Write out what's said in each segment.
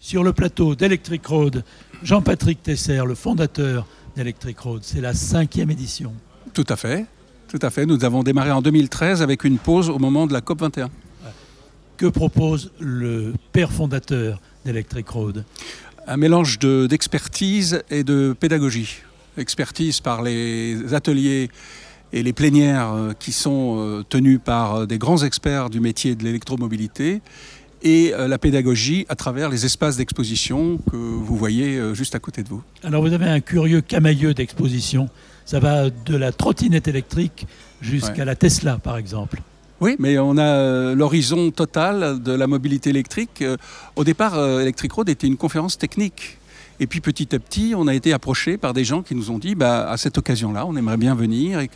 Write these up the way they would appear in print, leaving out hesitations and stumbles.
Sur le plateau d'Electric Road, Jean-Patrick Tesser, le fondateur d'Electric Road. C'est la 5e édition. Tout à fait. Tout à fait. Nous avons démarré en 2013 avec une pause au moment de la COP 21. Que propose le père fondateur d'Electric Road? Un mélange d'expertise et de pédagogie. Expertise par les ateliers et les plénières qui sont tenus par des grands experts du métier de l'électromobilité, et la pédagogie à travers les espaces d'exposition que vous voyez juste à côté de vous. Alors vous avez un curieux camailleux d'exposition. Ça va de la trottinette électrique jusqu'à la Tesla, par exemple. Oui, mais on a l'horizon total de la mobilité électrique. Au départ, Electric Road était une conférence technique. Et puis petit à petit, on a été approché par des gens qui nous ont dit à cette occasion-là, on aimerait bien venir et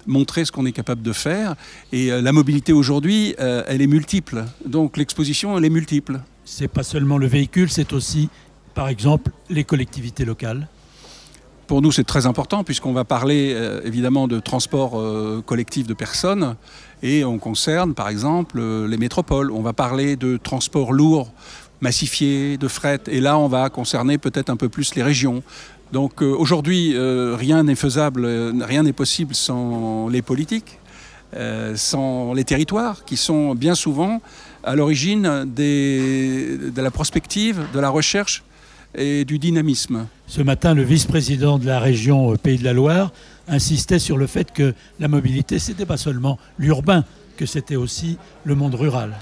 montrer ce qu'on est capable de faire. Et la mobilité aujourd'hui, elle est multiple. Donc l'exposition, elle est multiple. C'est pas seulement le véhicule, c'est aussi, par exemple, les collectivités locales. Pour nous, c'est très important puisqu'on va parler évidemment de transport collectif de personnes et on concerne par exemple les métropoles. On va parler de transport lourd, massifié, de fret, et là on va concerner peut-être un peu plus les régions. Donc aujourd'hui, rien n'est faisable, rien n'est possible sans les politiques, sans les territoires qui sont bien souvent à l'origine de la prospective, de la recherche et du dynamisme. Ce matin, le vice-président de la région Pays de la Loire insistait sur le fait que la mobilité, ce n'était pas seulement l'urbain, que c'était aussi le monde rural.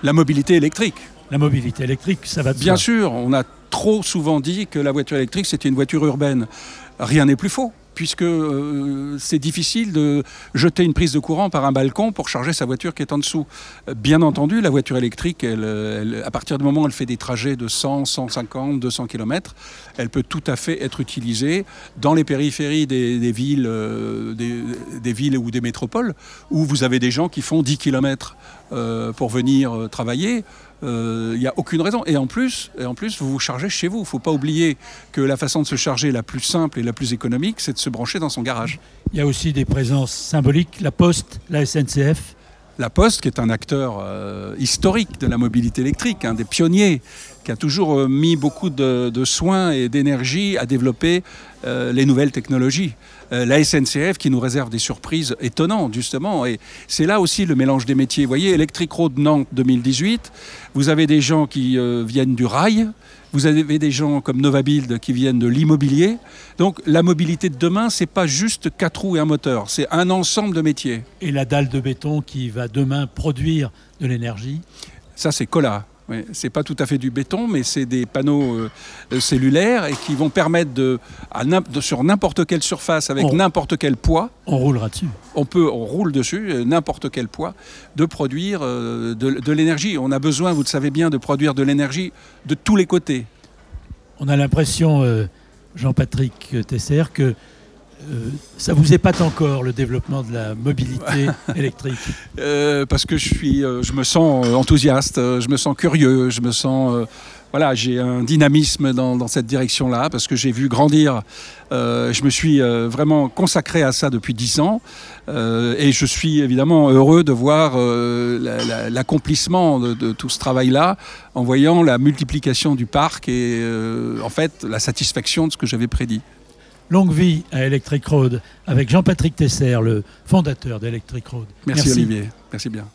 La mobilité électrique. La mobilité électrique, ça va de Bien soi. sûr, on a trop souvent dit que la voiture électrique, c'était une voiture urbaine. Rien n'est plus faux, puisque c'est difficile de jeter une prise de courant par un balcon pour charger sa voiture qui est en dessous. Bien entendu, la voiture électrique, à partir du moment où elle fait des trajets de 100, 150, 200 km, elle peut tout à fait être utilisée dans les périphéries des villes, des villes ou des métropoles, où vous avez des gens qui font 10 km pour venir travailler. Il n'y a aucune raison. Et en plus, vous vous chargez chez vous. Il ne faut pas oublier que la façon de se charger la plus simple et la plus économique, c'est de se brancher dans son garage. Il y a aussi des présences symboliques, la Poste, la SNCF. La Poste, qui est un acteur historique de la mobilité électrique, un des pionniers, qui a toujours mis beaucoup de soins et d'énergie à développer les nouvelles technologies. La SNCF qui nous réserve des surprises étonnantes, justement. Et c'est là aussi le mélange des métiers. Vous voyez, Electric Road Nantes 2018, vous avez des gens qui viennent du rail, vous avez des gens comme Novabuild qui viennent de l'immobilier. Donc la mobilité de demain, c'est pas juste 4 roues et un moteur, c'est un ensemble de métiers. Et la dalle de béton qui va demain produire de l'énergie. Ça, c'est Cola. Oui, c'est pas tout à fait du béton, mais c'est des panneaux cellulaires et qui vont permettre sur n'importe quelle surface, avec n'importe quel poids. On roulera dessus. On roule dessus, n'importe quel poids, de produire de l'énergie. On a besoin, vous le savez bien, de produire de l'énergie de tous les côtés. On a l'impression, Jean-Patrick Tesser, que ça vous épate encore le développement de la mobilité électrique? Parce que je me sens enthousiaste, je me sens curieux, je me sens... voilà, j'ai un dynamisme dans cette direction-là, parce que j'ai vu grandir, je me suis vraiment consacré à ça depuis 10 ans, et je suis évidemment heureux de voir l'accomplissement de tout ce travail-là, en voyant la multiplication du parc et en fait la satisfaction de ce que j'avais prédit. Longue vie à Electric Road avec Jean-Patrick Tesser, le fondateur d'Electric Road. Merci Olivier, merci bien.